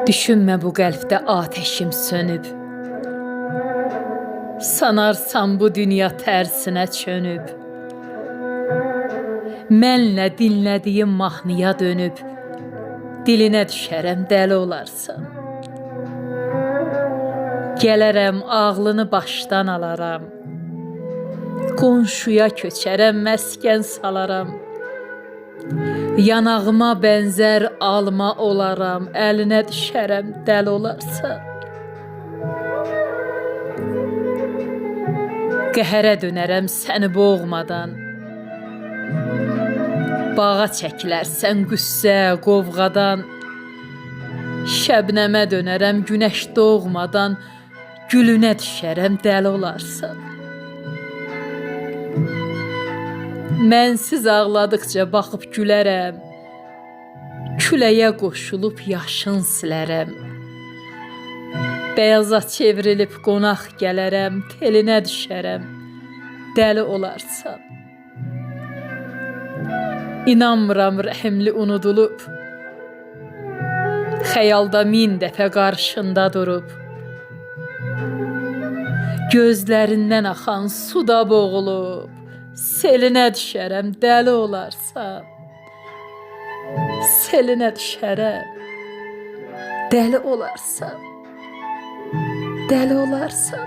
Düşünmə bu qəlbdə atəşim sönüb. Sanarsan bu dünya tərsinə çönüb. Mənlə dinlədiyim mahnıya dönüb. Dilinə düşərəm, dəli olarsan. Gələrəm, ağlını başdan alaram. Qonşuya köçərəm, məskən salaram. Yanağıma bənzər alma olaram, əlinə düşərəm, dəli olarsan. Qəhərə dönərəm səni boğmadan. Bağa çəkilərsən qüssə, qovğadan. Şəbnəmə dönərəm günəş doğmadan. Gülünə düşərəm, dəli olarsan. Mənsiz ağladıqca baxıb gülərəm. Küləyə qoşulub yaşın silərəm. Bəyaza çevrilib qonaq gələrəm, telinə düşərəm, dəli olarsan. İnanmıram rəhimli unudulub. Xəyalda min dəfə qarşında durub. Gözlərindən axan suda boğulub. Selinə düşərəm, dəli olarsan. Selinə düşərəm, dəli olarsan. Dəli olarsan.